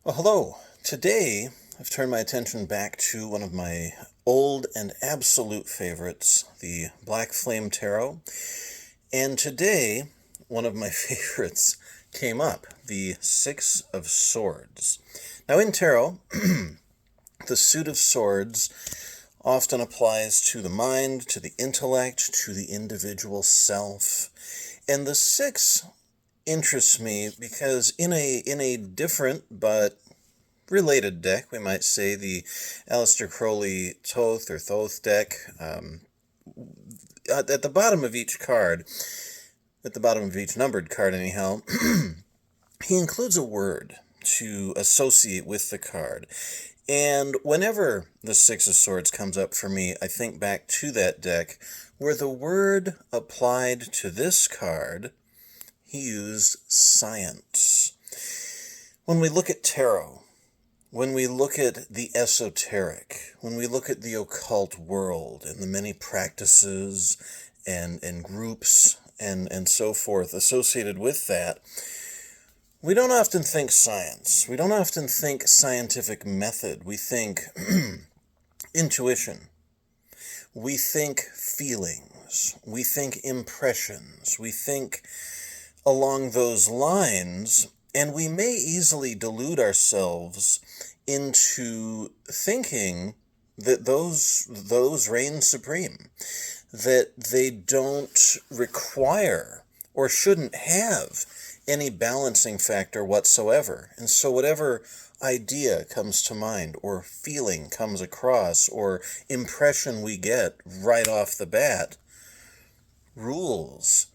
Well, hello. Today, I've turned my attention back to one of my old and absolute favorites, the Black Flame Tarot. And today, one of my favorites came up, the Six of Swords. Now, in tarot, the suit of swords often applies to the mind, to the intellect, to the individual self. And the six interests me because in a different but related deck, we might say, the Aleister Crowley Thoth or Thoth deck, at the bottom of each card, at the bottom of each numbered card anyhow, he includes a word to associate with the card. And whenever the Six of Swords comes up for me, I think back to that deck where the word applied to this card, he used science. When we look at tarot, when we look at the esoteric, when we look at the occult world and the many practices and groups and so forth associated with that, we don't often think science. We don't often think scientific method. We think intuition. We think feelings. We think impressions. We think along those lines, and we may easily delude ourselves into thinking that those reign supreme, that they don't require or shouldn't have any balancing factor whatsoever. And so whatever idea comes to mind, or feeling comes across, or impression we get right off the bat, rules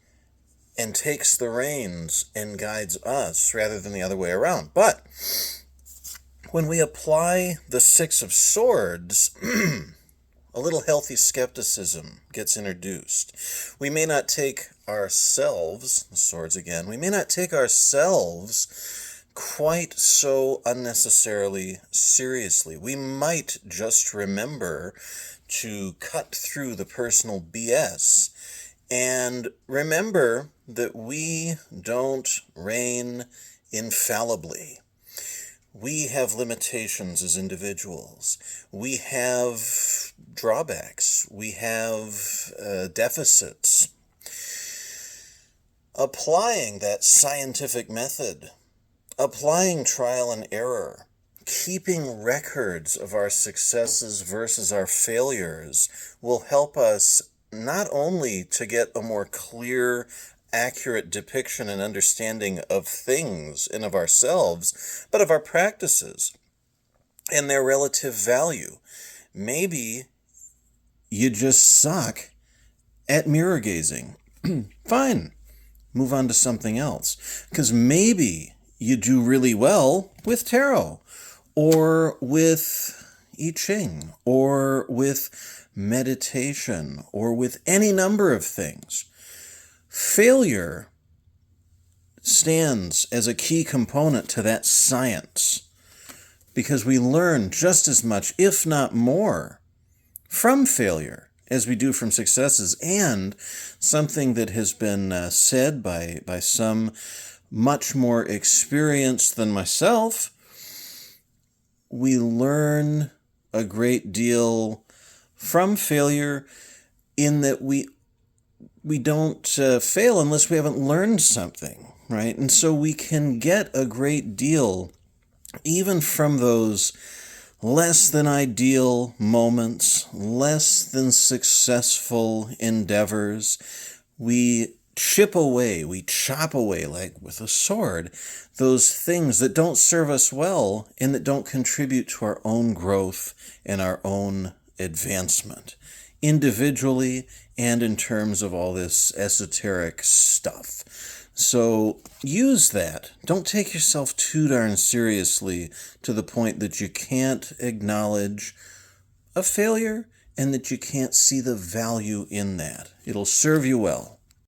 and takes the reins and guides us rather than the other way around. But when we apply the Six of Swords, a little healthy skepticism gets introduced. We may not take ourselves, the swords again, we may not take ourselves quite so unnecessarily seriously. We might just remember to cut through the personal BS and remember that we don't reign infallibly. We have limitations as individuals. We have drawbacks. We have deficits. Applying that scientific method, applying trial and error, keeping records of our successes versus our failures will help us not only to get a more clear, accurate depiction and understanding of things and of ourselves, but of our practices and their relative value. Maybe you just suck at mirror gazing. Fine. Move on to something else. Because maybe you do really well with tarot, or with I Ching, or with meditation, or with any number of things. Failure stands as a key component to that science, because we learn just as much, if not more, from failure as we do from successes. And something that has been said by some much more experienced than myself, we learn a great deal from failure, in that we don't fail unless we haven't learned something, right? And so we can get a great deal even from those less than ideal moments, less than successful endeavors. We chip away, we chop away, like with a sword, those things that don't serve us well and that don't contribute to our own growth and our own advancement, individually and in terms of all this esoteric stuff. So use that. Don't take yourself too darn seriously to the point that you can't acknowledge a failure and that you can't see the value in that. It'll serve you well.